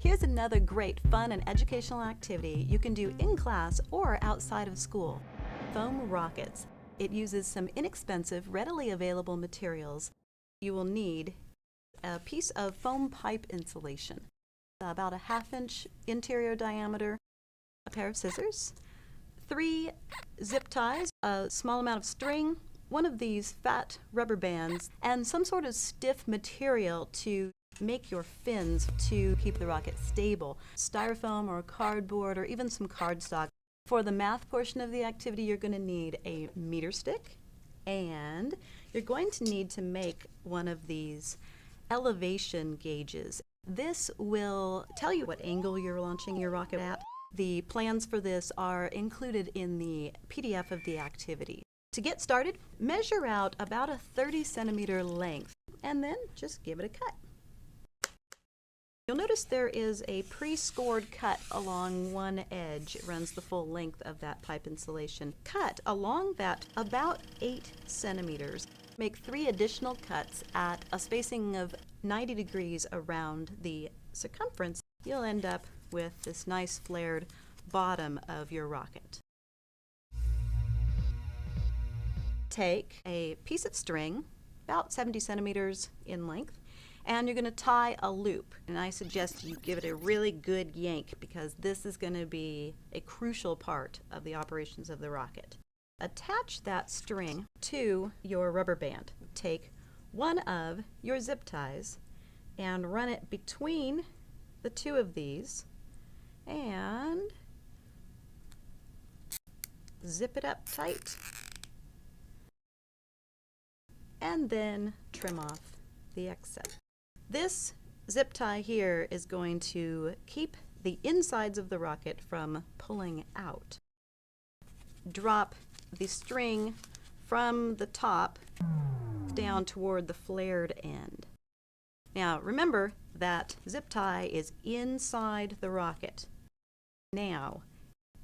Here's another great fun and educational activity you can do in class or outside of school. Foam rockets. It uses some inexpensive, readily available materials. You will need a piece of foam pipe insulation, about a 1/2 inch interior diameter, a pair of scissors, 3 zip ties, a small amount of string, one of these fat rubber bands, and some sort of stiff material to make your fins to keep the rocket stable. Styrofoam or cardboard or even some cardstock. For the math portion of the activity, you're going to need a meter stick, and you're going to need to make one of these elevation gauges. This will tell you what angle you're launching your rocket at. The plans for this are included in the PDF of the activity. To get started, measure out about a 30-centimeter length and then just give it a cut. You'll notice there is a pre-scored cut along one edge. It runs the full length of that pipe insulation. Cut along that about 8 centimeters. Make 3 additional cuts at a spacing of 90 degrees around the circumference. You'll end up with this nice flared bottom of your rocket. Take a piece of string, about 70 centimeters in length, and you're going to tie a loop. And I suggest you give it a really good yank because this is going to be a crucial part of the operations of the rocket. Attach that string to your rubber band. Take one of your zip ties and run it between the 2 of these and zip it up tight and then trim off the excess. This zip tie here is going to keep the insides of the rocket from pulling out. Drop the string from the top down toward the flared end. Now remember that zip tie is inside the rocket. Now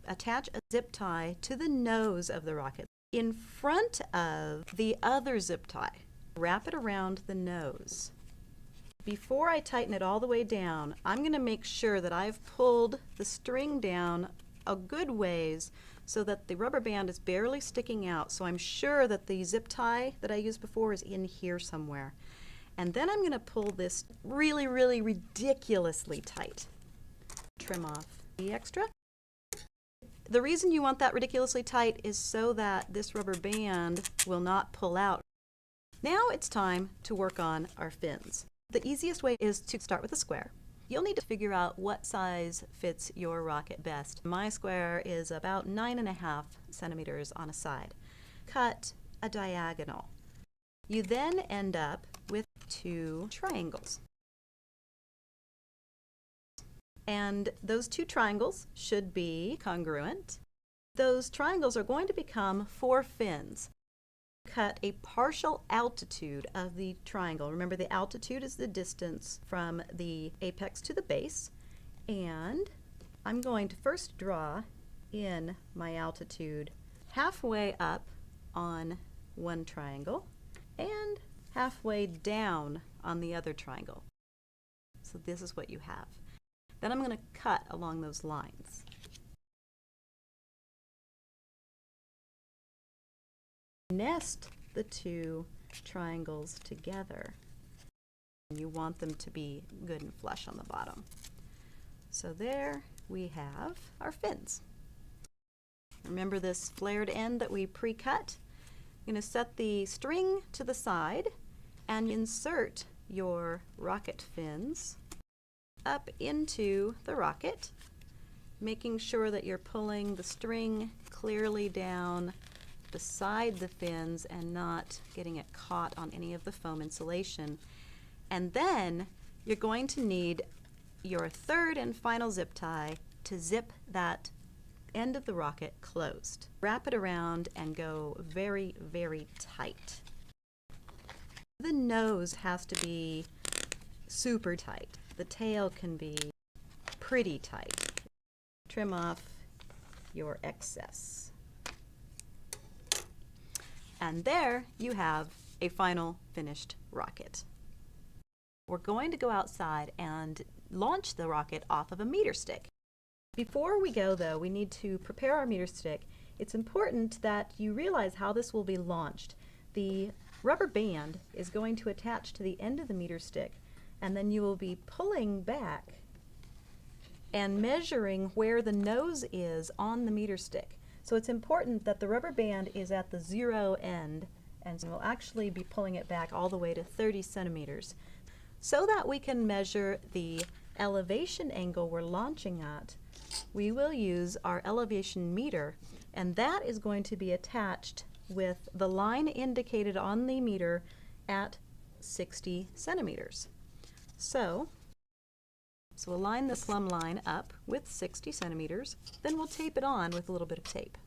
attach a zip tie to the nose of the rocket in front of the other zip tie. Wrap it around the nose. Before I tighten it all the way down, I'm going to make sure that I've pulled the string down a good ways so that the rubber band is barely sticking out, so I'm sure that the zip tie that I used before is in here somewhere. And then I'm going to pull this really, really ridiculously tight. Trim off the extra. The reason you want that ridiculously tight is so that this rubber band will not pull out. Now it's time to work on our fins. The easiest way is to start with a square. You'll need to figure out what size fits your rocket best. My square is about 9.5 centimeters on a side. Cut a diagonal. You then end up with 2 triangles. And those 2 triangles should be congruent. Those triangles are going to become 4 fins. Cut a partial altitude of the triangle. Remember, the altitude is the distance from the apex to the base. And I'm going to first draw in my altitude halfway up on one triangle and halfway down on the other triangle. So this is what you have. Then I'm going to cut along those lines. Nest the 2 triangles together. You want them to be good and flush on the bottom. So there we have our fins. Remember this flared end that we pre-cut? You're going to set the string to the side and insert your rocket fins up into the rocket, making sure that you're pulling the string clearly down beside the fins and not getting it caught on any of the foam insulation. And then you're going to need your 3rd and final zip tie to zip that end of the rocket closed. Wrap it around and go very, very tight. The nose has to be super tight. The tail can be pretty tight. Trim off your excess. And there you have a final finished rocket. we're going to go outside and launch the rocket off of a meter stick. Before we go though, we need to prepare our meter stick. It's important that you realize how this will be launched. The rubber band is going to attach to the end of the meter stick, and then you will be pulling back and measuring where the nose is on the meter stick. So it's important that the rubber band is at the 0 end, and so we'll actually be pulling it back all the way to 30 centimeters. So that we can measure the elevation angle we're launching at, we will use our elevation meter, and that is going to be attached with the line indicated on the meter at 60 centimeters. So we'll line the plumb line up with 60 centimeters, then we'll tape it on with a little bit of tape.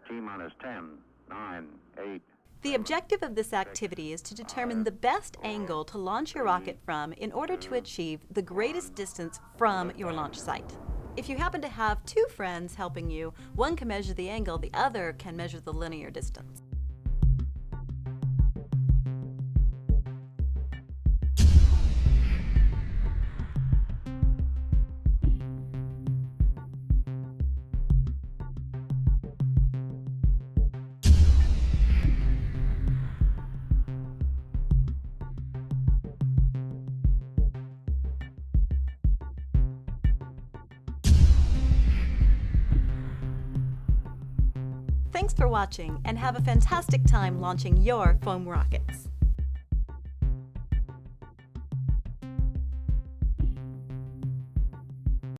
T-minus 10, 9, 8. The objective of this activity is to determine the best angle to launch your rocket from in order to achieve the greatest distance from your launch site. If you happen to have two friends helping you, one can measure the angle, the other can measure the linear distance. Thanks for watching, and have a fantastic time launching your foam rockets.